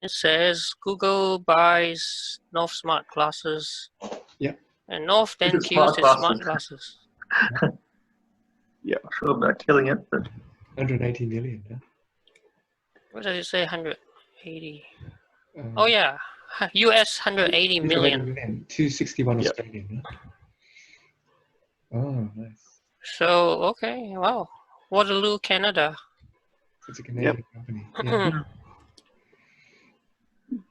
It says Google buys North Smart Glasses. Yeah. And North then It's kills smart its glasses. smart glasses. Not sure about killing it, but 180 million. Yeah? What does it say? 180. Um, Oh yeah, US 180 million. 261 Yeah. Australian. Huh? Oh, nice. So okay, wow. Waterloo, Canada. It's a Canadian company. Yeah. Mm-hmm.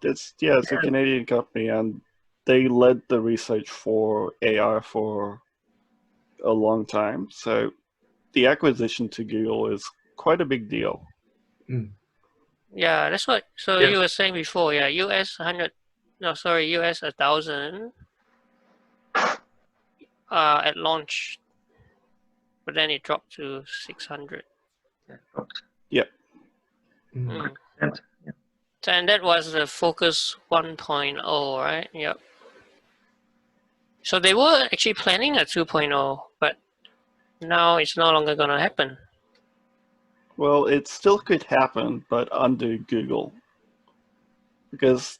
it's a Canadian company, and they led the research for AI for a long time. So the acquisition to Google is quite a big deal. Mm. Yeah, that's what. So Yeah. you were saying before, yeah, US 100. No, sorry, US 1,000. At launch, but then it dropped to 600. Yep. Mm. Yeah. So, and that was the Focus 1.0, right? Yep. So they were actually planning a 2.0, but now it's no longer going to happen. Well, it still could happen, but under Google. Because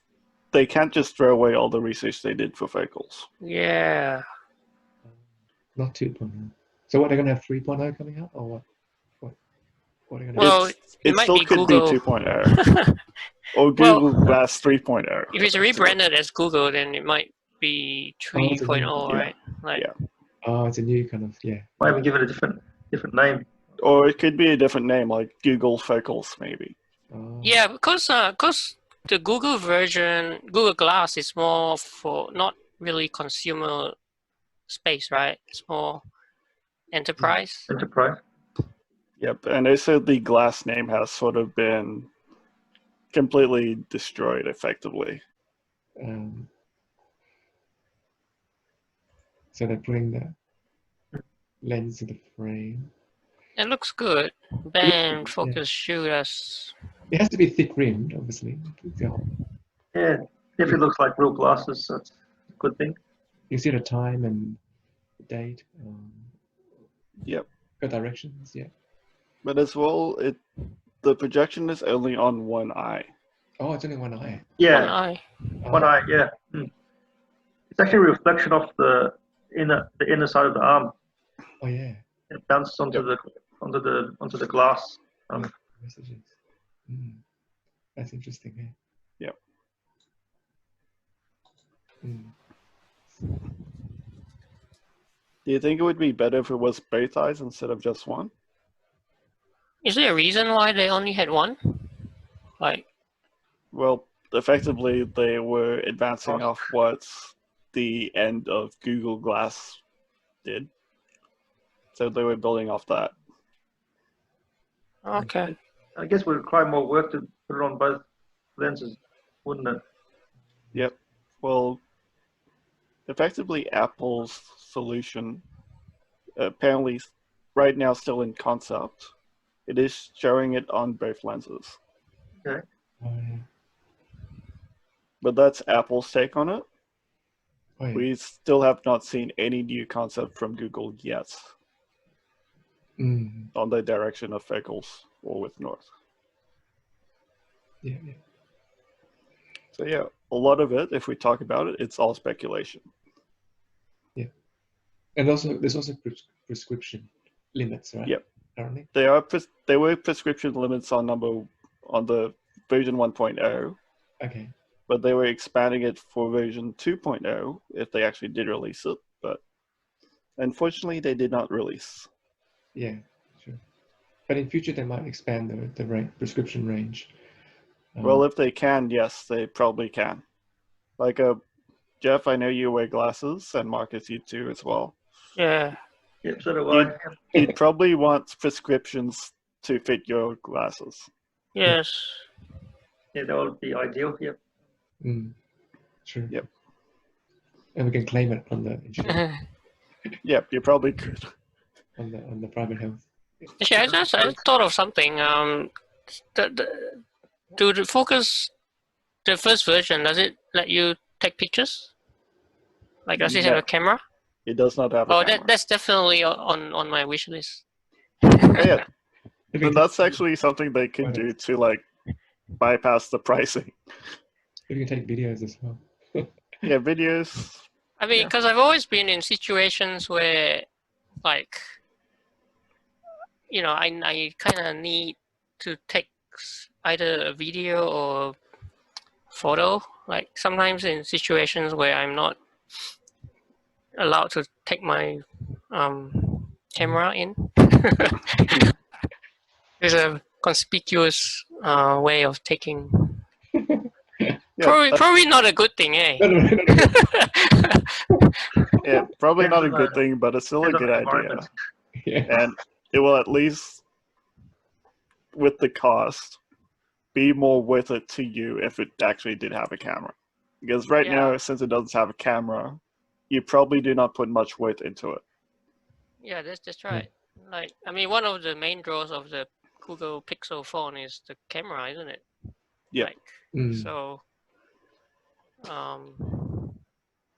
they can't just throw away all the research they did for focals. Yeah. Not 2.0. So what, they're going to have 3.0 coming out, or what? What are they going to Well, have? it It might still be could Google. be 2.0. Or Google Well, Glass 3.0. if it's rebranded as Google, then it might be 3.0, right? Like, Yeah. Oh, it's a new kind of, yeah. Might even give it a different name. Or it could be a different name, like Google Focals, maybe. Oh. yeah, because the Google version, Google Glass is more for not really consumer space, right? It's more enterprise. Enterprise. Yep, and they said the Glass name has sort of been completely destroyed, effectively. So they're putting the lens to the frame. It looks good. Band, focus, shoot us. It has to be thick rimmed, obviously. Yeah, if it looks like real glasses, that's a good thing. You see the time and the date. Yep. Go directions, yeah. But as well, the projection is only on one eye. Oh, it's only one eye. Yeah, One eye. one eye. Yeah, it's actually a reflection of the inner side of the arm. Oh yeah. It bounces onto the glass. Messages. That's interesting. Yeah. Yep. Do you think it would be better if it was both eyes instead of just one? Is there a reason why they only had one? Like, well, effectively they were advancing off what the end of Google Glass did. So they were building off that. okay. I guess it would require more work to put it on both lenses, wouldn't it? Yep. Well, effectively Apple's solution, apparently right now still in concept, it is showing it on both lenses. Okay. But that's Apple's take on it. Oh, yeah. We still have not seen any new concept from Google yet on the direction of focals or with North. Yeah. So yeah, a lot of it, if we talk about it, it's all speculation. Yeah. And also, there's also prescription limits, right? Yep. Currently? There were prescription limits on the version 1.0. Okay. But they were expanding it for version 2.0 if they actually did release it. But unfortunately, they did not release. Yeah, sure. But in future, they might expand the prescription range. Well, if they can, yes, they probably can. Like, Jeff, I know you wear glasses, and Marcus, you too as well. Yeah. Yep, so do I. You'd probably want prescriptions to fit your glasses. Yes. Yeah, that would be ideal. Yep. True. Yep. And we can claim it on the insurance. Yep, you probably could. On the private health. Actually, I just thought of something. Do the Focus, the first version, does it let you take pictures? Like, does it have a camera? It does not have a camera. That's definitely on my wish list. Yeah. But that's actually something they could do to, like, bypass the pricing. If you can take videos as well. Yeah, videos. I mean, Yeah. because I've always been in situations where, like, I kind of need to take either a video or photo. Like sometimes in situations where I'm not allowed to take my camera in. There's a conspicuous way of taking. Yeah, Probably not a good thing, eh? No, no, no, no, no. yeah, probably not a Depends on good the- thing, but it's still a depends on good the idea. environment. Yeah. And it will at least, with the cost, be more worth it to you if it actually did have a camera. Because right Yeah. now, since it doesn't have a camera, you probably do not put much worth into it. Yeah, that's right. Like, I mean, one of the main draws of the Google Pixel phone is the camera, isn't it? Yeah. Like, Mm. so,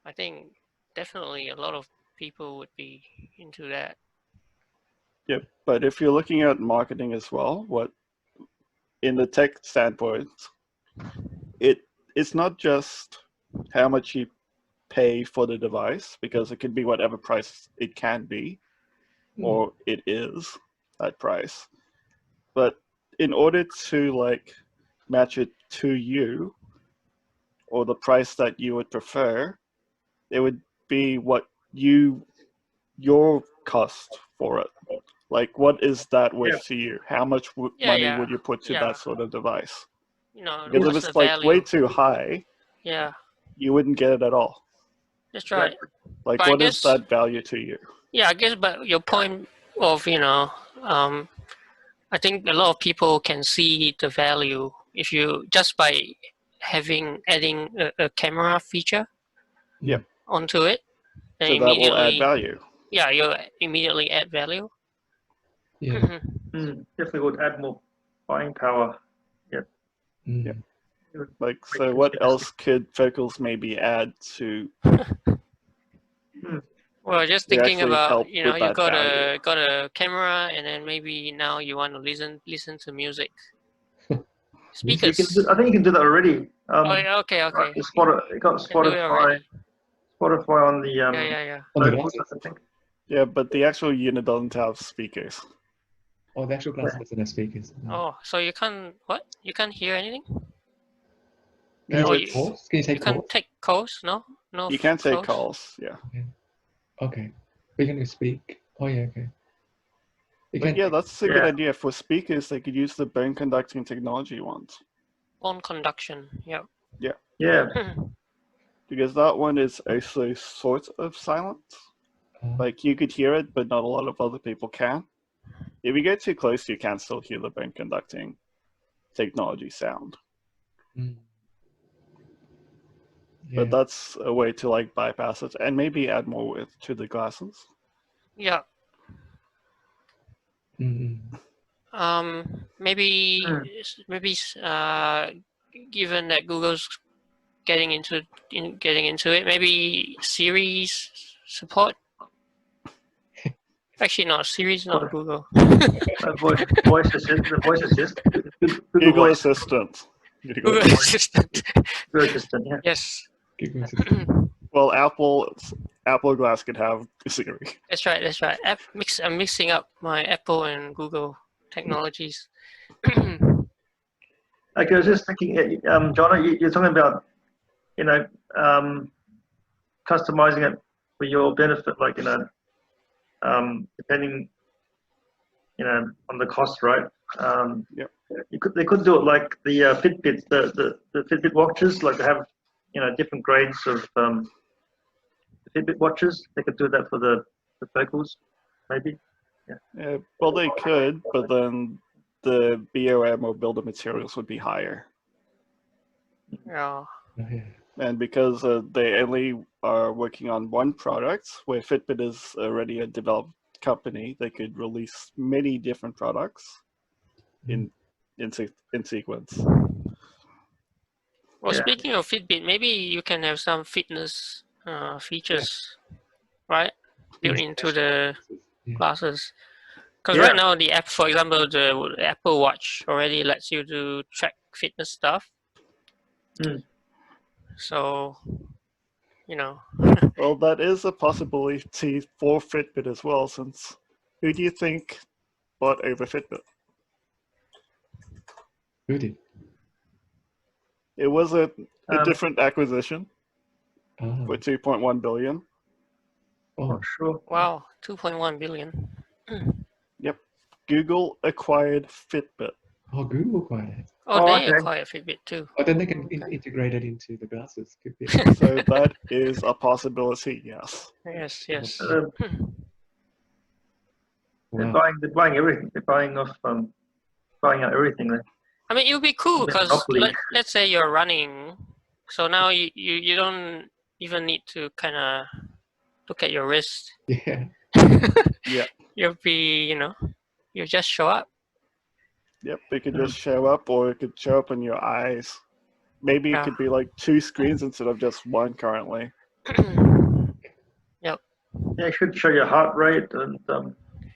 I think definitely a lot of people would be into that. Yep. But if you're looking at marketing as well, what in the tech standpoint, it's not just how much you pay for the device, because it could be whatever price it can be, or it is that price. But in order to like match it to you, or the price that you would prefer, it would be what your cost for it. Like, what is that worth to you? How much money would you put to Yeah. that sort of device? You know, Because if what's it's the like value? way too high, Yeah, you wouldn't get it at all. that's right. Like, But I what is guess- that value to you? Yeah, I guess, but your point of, I think a lot of people can see the value if you just by adding a camera feature Yep. onto it, then So that will add immediately, value. yeah, you immediately add value. Yeah. Mhm. Definitely would add more buying power. Mm. Yeah. It would Like, make so what consumers- else could Focals maybe add to Well, just They thinking actually about, help you know, with you that got value. a camera, and then maybe now you want to listen to music. Speakers. I think you can do that already. Oh, yeah, okay. You got You can do it Spotify. already. Spotify on the Yeah. On the notebook, glasses. I think. Yeah, but the actual unit doesn't have speakers. Oh, the actual glasses doesn't have speakers. No. Oh, so you can't what? You can't hear anything? Can Yeah, you Oh, take you- calls? Can you You take can't calls? take calls? No, no. You can take calls? calls, yeah. Okay. But you can speak. Oh, yeah, okay. You But can. yeah, that's a good Yeah. idea. For speakers, they could use the bone conducting technology ones. On conduction. Yeah. Yeah. Because that one is also sort of silent. Like, you could hear it, but not a lot of other people can. If you get too close, you can still hear the bone conducting technology sound. Mm. But Yeah. that's a way to like bypass it and maybe add more width to the glasses. Yeah. Mm. Maybe given that Google's getting into it, maybe Siri's support. Actually, no, Siri's not Google. Voice assist. The voice assist. Google Voice. Assistant. Google Google. Assistant. Google Assistant. Yeah. Yes. Google Assistant. Well, Apple Glass could have Siri. That's right. I'm mixing up my Apple and Google technologies. Okay, I was just thinking, John, you're talking about, customizing it for your benefit, like, depending, on the cost, right? Yep. They could do it like the Fitbit, the Fitbit watches, like they have, different grades of Fitbit watches. They could do that for the Focals, maybe. Yeah, well, they could, but then the BOM or build of materials would be higher. Yeah. Oh, yeah. And because they only are working on one product, where Fitbit is already a developed company, they could release many different products in sequence. Well, Yeah. speaking of Fitbit, maybe you can have some fitness features, right, built into the Yeah. glasses. Because Yeah. right now the app, for example, the Apple Watch already lets you to track fitness stuff. Mm. So, you know, Well, that is a possibility for Fitbit as well, since who do you think bought over Fitbit? Who did? It was a Um, different acquisition Ah, for 2.1 billion. oh, Not sure. wow, 2.1 billion. Yep. Google acquired Fitbit. oh, Google acquired it. Oh, Oh, they okay. acquired Fitbit too. Oh, then they can Okay. integrate it into the glasses. Could be. So that is a possibility, yes. Yes, yes. They're Wow. buying everything. They're buying out everything. Then. I mean, it would be cool Bit because monopoly. let's say you're running, so now you don't even need to kind of look at your wrist. Yeah. Yeah. You'll be, you just show up. Yep. It could just show up, or it could show up in your eyes. Maybe it Yeah. could be like 2 screens instead of just one currently. Yeah, it should show your heart rate and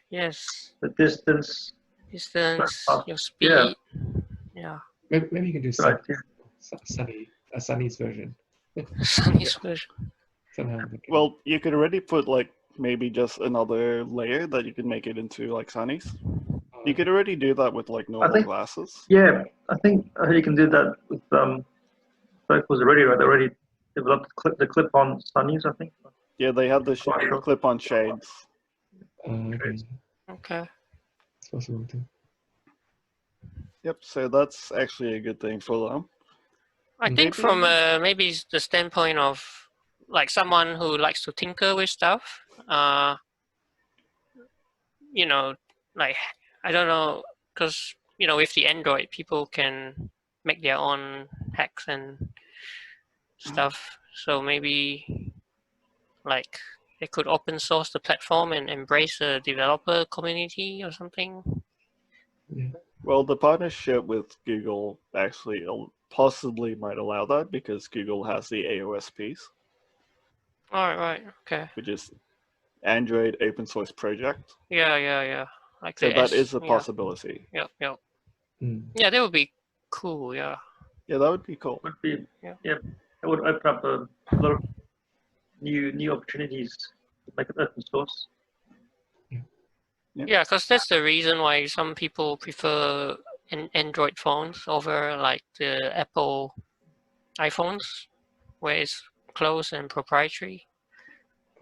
Yes, the distance. distance, Stuff. your speed. Yeah. Yeah. Maybe you can do Good idea. Sunny's version. Sunny's version. Somehow. they can- Well, you could already put like maybe just another layer that you could make it into like sunnies. oh, You could already do that with like normal think- glasses. Yeah, I think you can do that with Focals already. Right? They already developed the clip-on sunnies. I think. Yeah, they have the Quite sure. clip-on shades. okay. Okay. It's possible too. Yep, so that's actually a good thing for them. I think Maybe- from maybe the standpoint of like someone who likes to tinker with stuff, like I don't know, because with the Android, people can make their own hacks and stuff. So maybe like they could open source the platform and embrace a developer community or something. Yeah. Well, the partnership with Google actually possibly might allow that because Google has the AOS piece, All right. Okay. which is Android open source project. Yeah. Like So the that is a possibility. Yeah. Mm. Yeah, that would be cool. Yeah. Yeah, that would be cool. Would be Yeah. It would open up a lot of new opportunities to make it open source. Yeah, because that's the reason why some people prefer Android phones over like the Apple iPhones, where it's closed and proprietary.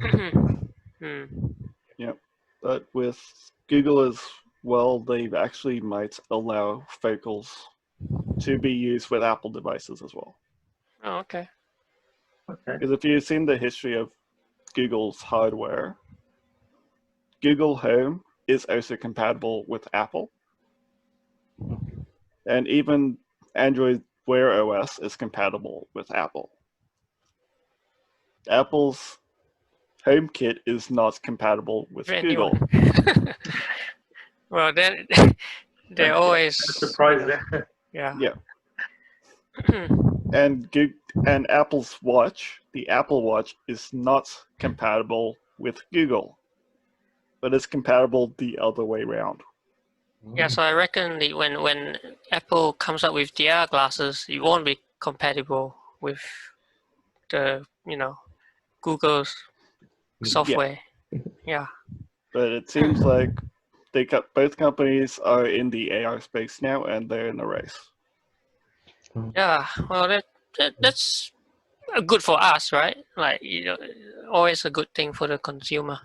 Hmm. But with Google as well, they actually might allow Focals to be used with Apple devices as well. Oh, okay. Okay. Because if you've seen the history of Google's hardware, Google Home is also compatible with Apple. And even Android Wear OS is compatible with Apple. Apple's HomeKit is not compatible with Brand new Google. one. Well, then they're always Surprise there. yeah. Yeah. And Apple's watch, the Apple Watch, is not compatible with Google, but it's compatible the other way around. Yeah, so I reckon when Apple comes up with their glasses, it won't be compatible with the Google's software. Yeah. But it seems like both companies are in the AR space now, and they're in a race. Yeah. Well, that's good for us, right? Like always a good thing for the consumer.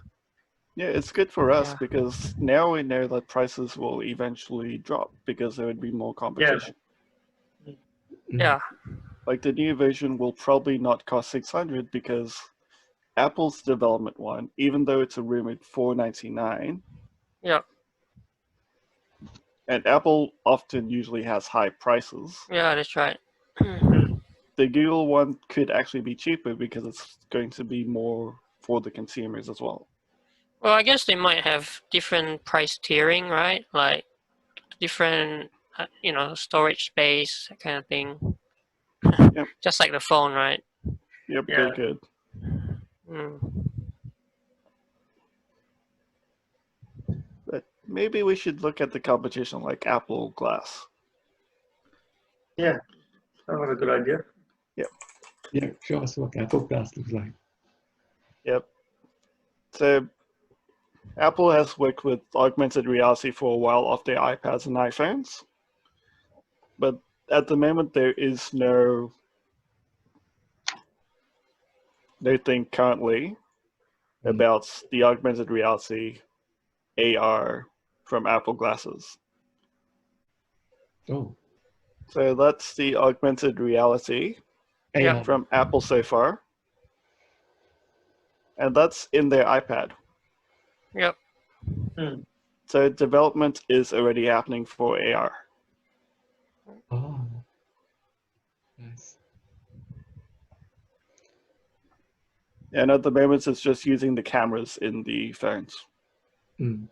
Yeah, it's good for us Yeah. because now we know that prices will eventually drop because there would be more competition. Yeah. Like the new version will probably not cost 600 because Apple's development one, even though it's a rumored $499, Yeah. and Apple often usually has high prices, Yeah, that's right. the Google one could actually be cheaper because it's going to be more for the consumers as well. Well, I guess they might have different price tiering, right? Like different, storage space, that kind of thing. Yep. Just like the phone, right? Yep, Yeah. they could. Mm. But maybe we should look at the competition like Apple Glass. Yeah, sounds like a good idea. Yeah, show us what Apple Glass looks like. Yep. So Apple has worked with augmented reality for a while off their iPads and iPhones, but at the moment there is no thing currently about the augmented reality AR from Apple glasses. Oh, So that's the augmented reality Yeah. AR. from Apple so far, and that's in their iPad. Yep. Hmm. So development is already happening for AR. Oh, nice. And at the moment, it's just using the cameras in the phones. Mm.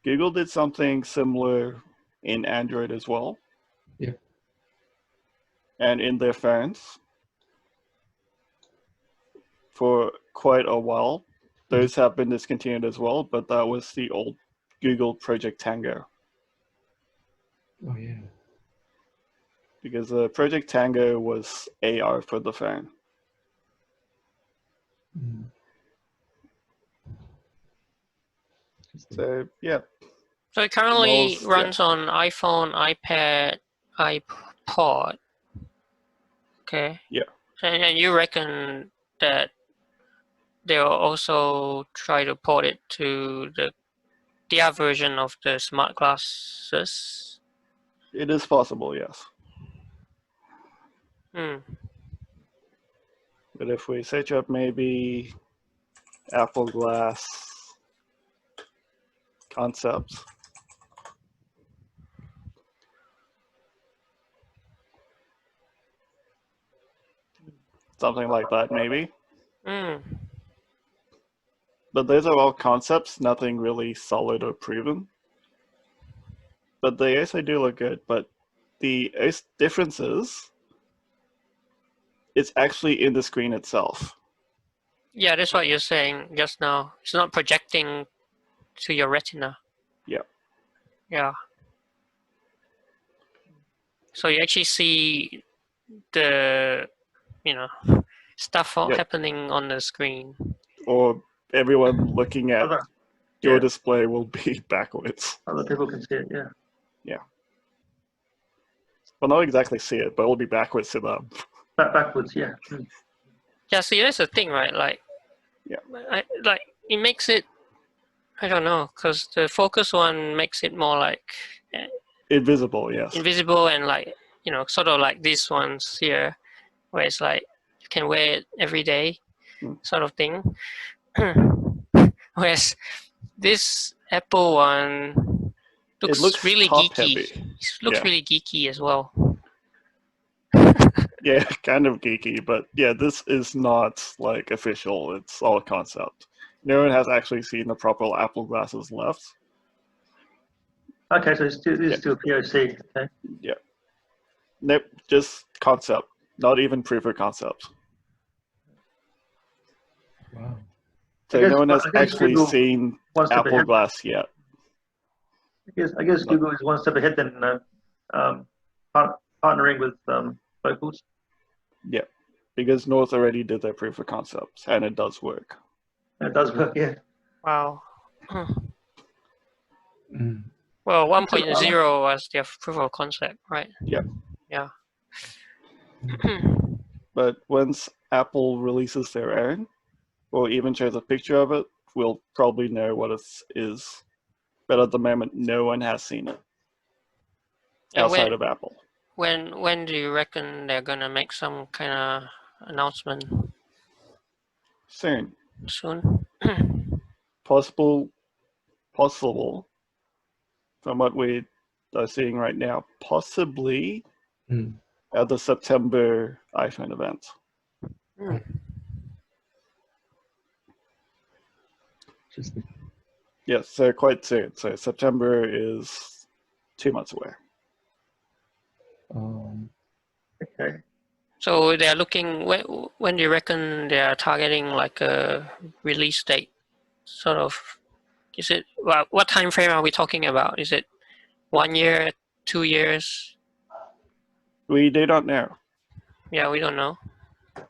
Google did something similar in Android as well. Yeah. And in their phones for quite a while. Those have been discontinued as well, but that was the old Google Project Tango. Oh, yeah. Because Project Tango was AR for the phone. Mm. Interesting. So yeah, So it currently Models, yeah. runs on iPhone, iPad, iPod. Okay. Yeah. And you reckon that they'll also try to port it to the other version of the smart glasses? it is possible, yes. Hmm. But if we search up maybe Apple Glass concepts, something like that maybe. Hmm. But those are all concepts, nothing really solid or proven. But they also do look good. But the difference is it's actually in the screen itself. Yeah, that's what you're saying just now. It's not projecting to your retina. Yeah. Yeah. So you actually see the, stuff Yep. happening on the screen. Or everyone looking at Other, your yeah. display will be backwards. Other people can see it. Yeah. Well, not exactly see it, but it'll be backwards to them. Backwards. Yeah. Hmm. Yeah, see, that's the thing, right? Like, Yeah. It makes it, I don't know, because the focus one makes it more like Invisible, yes. invisible and like, sort of like these ones here, where it's like you can wear it every day, sort of thing. Whereas this Apple one looks really top geeky. heavy. It looks Yeah. really geeky as well. Yeah, kind of geeky, but yeah, this is not like official. It's all concept. No one has actually seen the proper Apple glasses left. Okay, so it's still POC. Okay. Yeah. Nope, just concept. Not even proof of concept. Wow. So guess- no one has I guess actually Google seen One step Apple ahead. Glass yet. I guess Google is one step ahead than partnering with Focals. Yeah, because North already did their proof of concept, and it does work. And it does work. Yeah. Wow. Mm. Well, 1.0 was their proof of concept, right? Yeah. Yeah. But once Apple releases their own, or even shows a picture of it, we'll probably know what it is. But at the moment, no one has seen it And outside of Apple. When do you reckon they're gonna make some kind of announcement? Soon. Soon? Possible, from what we are seeing right now, possibly Mm. at the September iPhone event. Interesting. Yes, so quite soon. So September is 2 months away. Okay. So they're looking, when do you reckon they are targeting like a release date? Sort of Is it, well, what time frame are we talking about? Is it 1 year, 2 years? We do not know. Yeah, we don't know.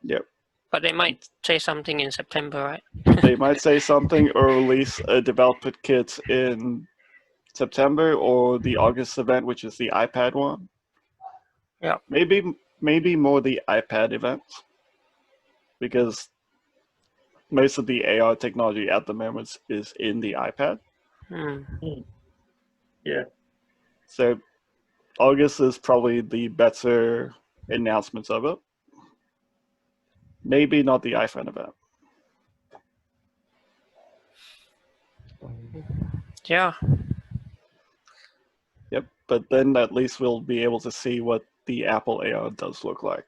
Yep. But they might say something in September, right? They might say something or release a developer kit in September or the August event, which is the iPad one. Yeah. Maybe more the iPad event, because most of the AR technology at the moment is in the iPad. Hmm. Yeah. So August is probably the better announcements of it. Maybe not the iPhone event. Yeah. Yep, but then at least we'll be able to see what the Apple AR does look like.